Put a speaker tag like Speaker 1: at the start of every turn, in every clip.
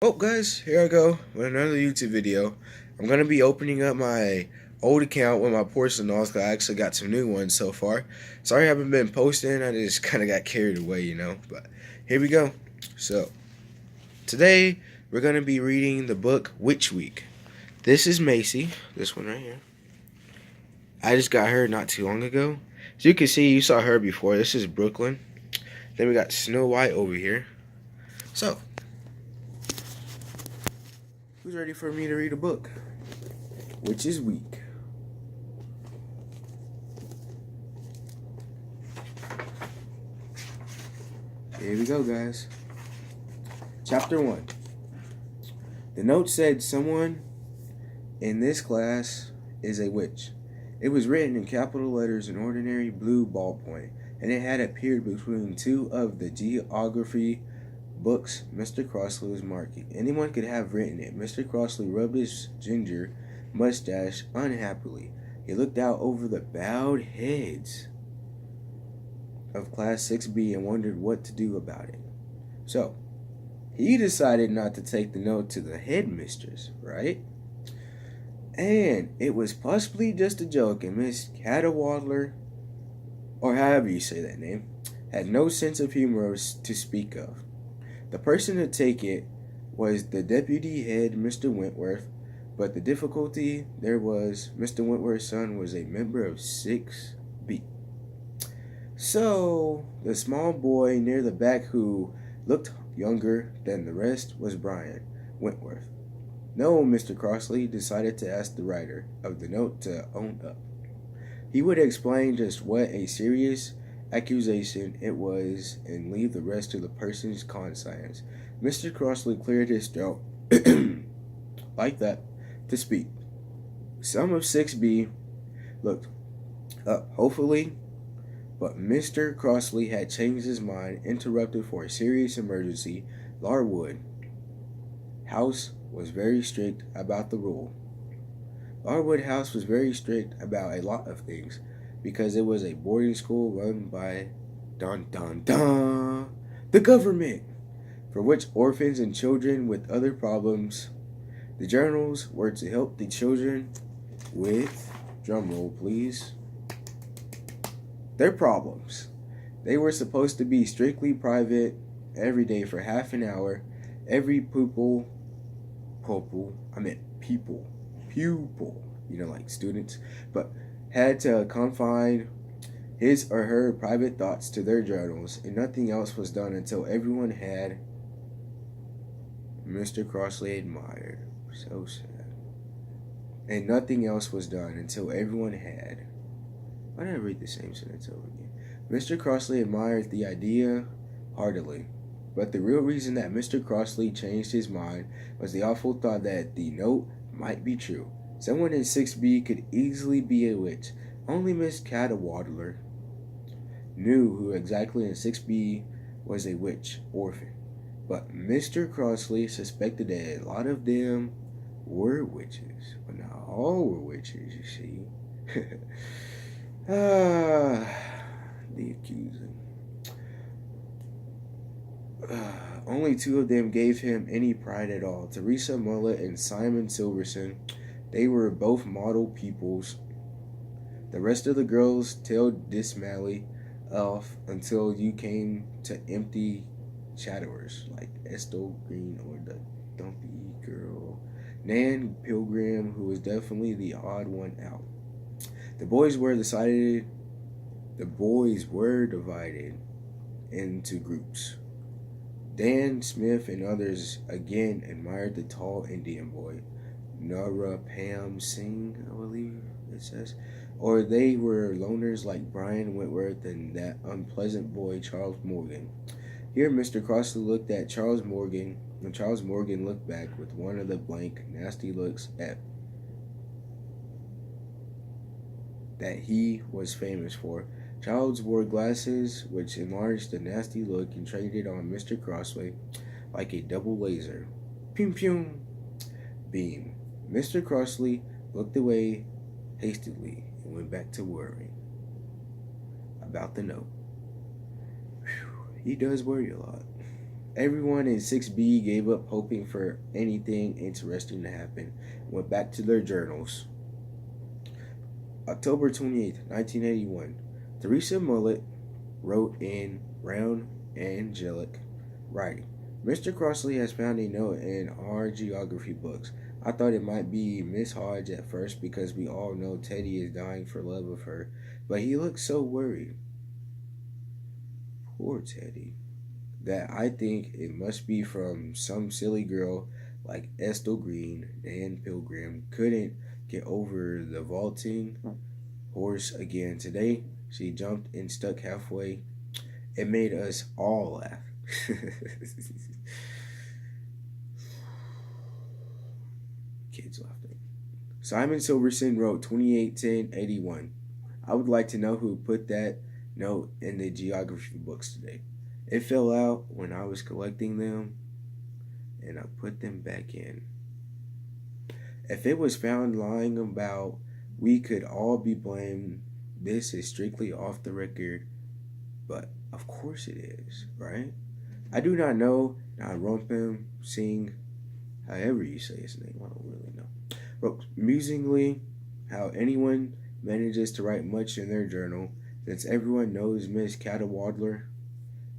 Speaker 1: Oh guys, here I go with another YouTube video. I'm gonna be opening up my old account with my porcelain dolls because I actually got some new ones so far. Sorry I haven't been posting, I just kinda got carried away. But here we go. So today we're gonna be reading the book Witch Week. This is Macy, this one right here. I just got her not too long ago. As you can see, you saw her before. This is Brooklyn. Then we got Snow White over here. So who's ready for me to read a book? Witches Week. Here we go, guys. Chapter 1. The note said someone in this class is a witch. It was written in capital letters in ordinary blue ballpoint, and it had appeared between two of the geography books Mr. Crossley was marking. Anyone could have written it. Mr. Crossley rubbed his ginger mustache unhappily. He looked out over the bowed heads of Class 6B and wondered what to do about it. So, he decided not to take the note to the headmistress, right? And it was possibly just a joke, and Miss Catawaddler, or however you say that name, had no sense of humor to speak of. The person to take it was the deputy head, Mr. Wentworth, but the difficulty there was Mr. Wentworth's son was a member of 6B. So, the small boy near the back who looked younger than the rest was Brian Wentworth. No, Mr. Crossley decided to ask the writer of the note to own up. He would explain just what a serious accusation it was and leave the rest to the person's conscience. Mr. Crossley cleared his throat like that to speak. Some of 6B looked up hopefully, but Mr. Crossley had changed his mind, interrupted for a serious emergency. Larwood House was very strict about the rule. Larwood House was very strict about a lot of things because it was a boarding school run by the government, for which orphans and children with other problems. The journals were to help the children with, drumroll please, their problems. They were supposed to be strictly private every day for half an hour. Every pupil, like students, but had to confine his or her private thoughts to their journals, and nothing else was done until everyone had. Mr. Crossley admired. So sad. And nothing else was done until everyone had. Why did I read the same sentence over again? Mr. Crossley admired the idea heartily, but the real reason that Mr. Crossley changed his mind was the awful thought that the note might be true. Someone in 6B could easily be a witch. Only Miss Catawaddler knew who exactly in 6B was a witch orphan. But Mr. Crossley suspected that a lot of them were witches. But not all were witches, you see. The accusing. Only two of them gave him any pride at all. Teresa Mullet and Simon Silverson. They were both model pupils. The rest of the girls tailed dismally off until you came to empty chatterers like Estel Green or the dumpy girl. Nan Pilgrim, who was definitely the odd one out. The boys were divided into groups. Dan Smith and others again admired the tall Indian boy, Narapam Singh, I believe it says. Or they were loners like Brian Wentworth and that unpleasant boy, Charles Morgan. Here Mr. Crossley looked at Charles Morgan, and Charles Morgan looked back with one of the blank, nasty looks at that he was famous for. Charles wore glasses, which enlarged the nasty look and traded on Mr. Crossley like a double laser. Pum pum beam. Mr. Crossley looked away hastily and went back to worrying about the note. Whew, he does worry a lot. Everyone in 6B gave up hoping for anything interesting to happen, went back to their journals. October 28th, 1981. Theresa Mullet wrote in round angelic writing. Mr. Crossley has found a note in our geography books. I thought it might be Miss Hodge at first because we all know Teddy is dying for love of her, but he looks so worried. Poor Teddy. That I think it must be from some silly girl like Ethel Green. Nan Pilgrim couldn't get over the vaulting horse again today. She jumped and stuck halfway. It made us all laugh. Kids laughing. Simon Silverson wrote 281081. I would like to know who put that note in the geography books today. It fell out when I was collecting them, and I put them back in. If it was found lying about, we could all be blamed. This is strictly off the record, but of course it is, right? I do not know Narumpim Singh, however you say his name, I don't really know. Wrote musingly how anyone manages to write much in their journal, since everyone knows Miss Catawaddler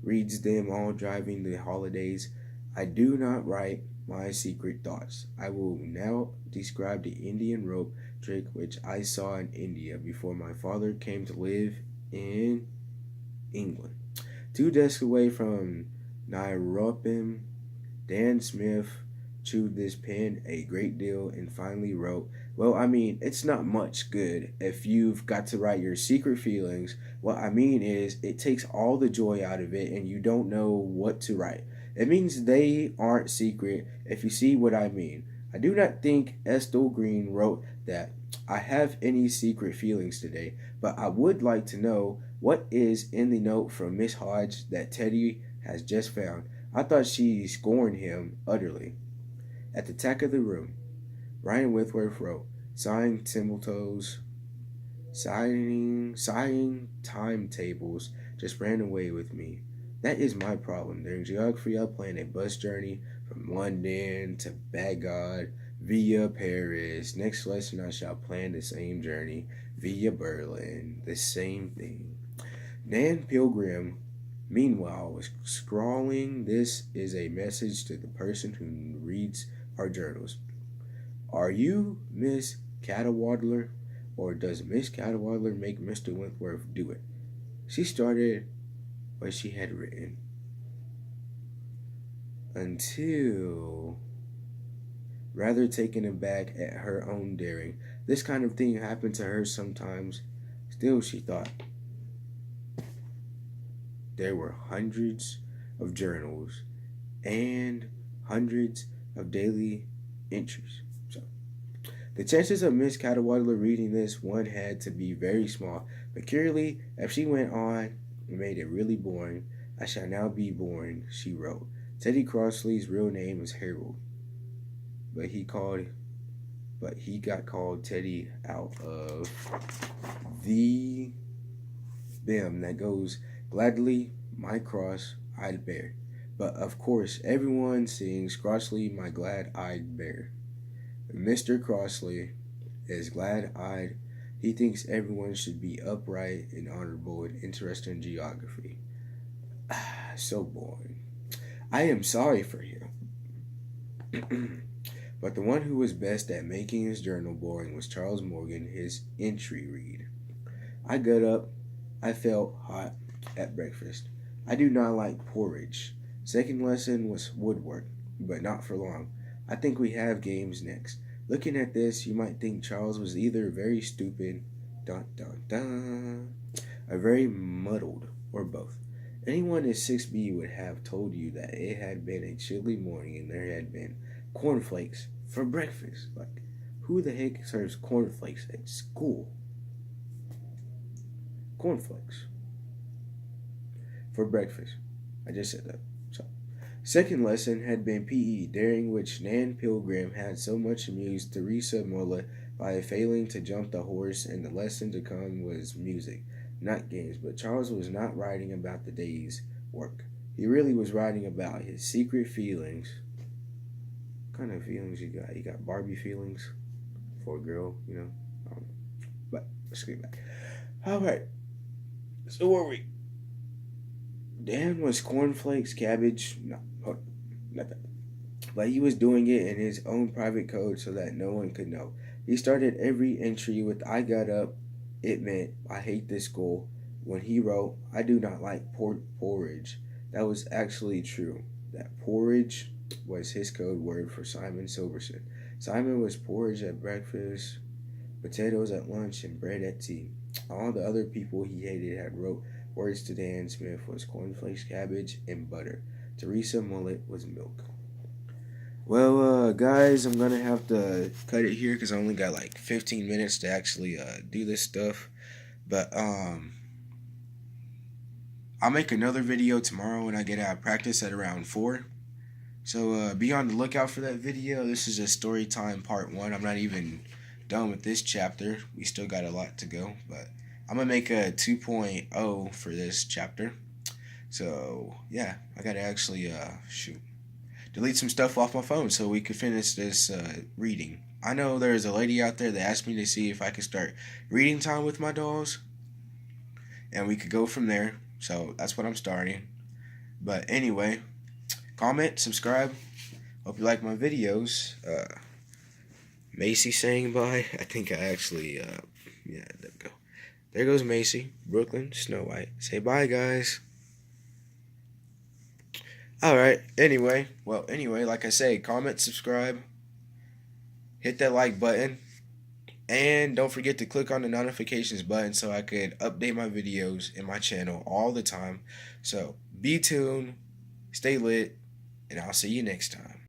Speaker 1: reads them all driving the holidays. I do not write my secret thoughts. I will now describe the Indian rope trick which I saw in India before my father came to live in England. 2 desks away from Nairopim, Dan Smith chewed this pen a great deal and finally wrote, well, I mean, it's not much good if you've got to write your secret feelings. What I mean is, it takes all the joy out of it and you don't know what to write. It means they aren't secret, if you see what I mean. I do not think Ethel Green wrote that I have any secret feelings today, but I would like to know what is in the note from Miss Hodge that Teddy has just found. I thought she scorned him utterly. At the back of the room, Ryan Whitworth wrote, sighing timetoes, sighing timetables just ran away with me. That is my problem. During geography, I plan a bus journey from London to Baghdad via Paris. Next lesson, I shall plan the same journey via Berlin. The same thing. Nan Pilgrim, meanwhile, was scrawling, this is a message to the person who reads our journals. Are you Miss Catawaddler, or does Miss Catawaddler make Mr. Wentworth do it? She started what she had written until, rather taken aback at her own daring. This kind of thing happened to her sometimes. Still, she thought. There were hundreds of journals and hundreds of daily entries. So, the chances of Miss Catawaddler reading this one had to be very small. But curiously, if she went on and made it really boring, I shall now be boring, she wrote. Teddy Crossley's real name is Harold, but he got called Teddy out of the BIM that goes gladly my cross I'd bear. But of course everyone sings Crossley my glad-eyed bear. Mr. Crossley is glad-eyed. He thinks everyone should be upright and honorable and interested in geography. So boring. I am sorry for him. But the one who was best at making his journal boring was Charles Morgan, his entry read. I got up. I felt hot at breakfast. I do not like porridge. Second lesson was woodwork, but not for long. I think we have games next. Looking at this, you might think Charles was either very stupid, or very muddled, or both. Anyone in 6B would have told you that it had been a chilly morning and there had been cornflakes for breakfast. Like, who the heck serves cornflakes at school? Cornflakes for breakfast. I just said that. So, second lesson had been PE, during which Nan Pilgrim had so much amused Theresa Mullet by failing to jump the horse, and the lesson to come was music, not games. But Charles was not writing about the day's work. He really was writing about his secret feelings. What kind of feelings you got? You got Barbie feelings for a girl, you know? Um, but let's get back. All right. So where were we? Dan was cornflakes, cabbage. No, not that. But he was doing it in his own private code so that no one could know. He started every entry with "I got up." It meant "I hate this school." When he wrote "I do not like porridge," that was actually true. That porridge was his code word for Simon Silverson. Simon was porridge at breakfast, potatoes at lunch, and bread at tea. All the other people he hated had wrote words to Dan. Smith was cornflakes, cabbage, and butter. Teresa Mullet was milk. Well, guys, I'm gonna have to cut it here because I only got like 15 minutes to actually do this stuff. But I'll make another video tomorrow when I get out of practice at around 4. So be on the lookout for that video. This is a story time part 1. I'm not even done with this chapter. We still got a lot to go, but I'm gonna make a 2.0 for this chapter. So yeah, I gotta actually delete some stuff off my phone so we could finish this reading. I know there's a lady out there that asked me to see if I could start reading time with my dolls, and we could go from there. So that's what I'm starting. But anyway, comment, subscribe. Hope you like my videos. Macy saying bye. I think I actually, yeah, there we go. There goes Macy, Brooklyn, Snow White. Say bye, guys. Alright, anyway, like I say, comment, subscribe, hit that like button, and don't forget to click on the notifications button so I could update my videos in my channel all the time. So, be tuned, stay lit, and I'll see you next time.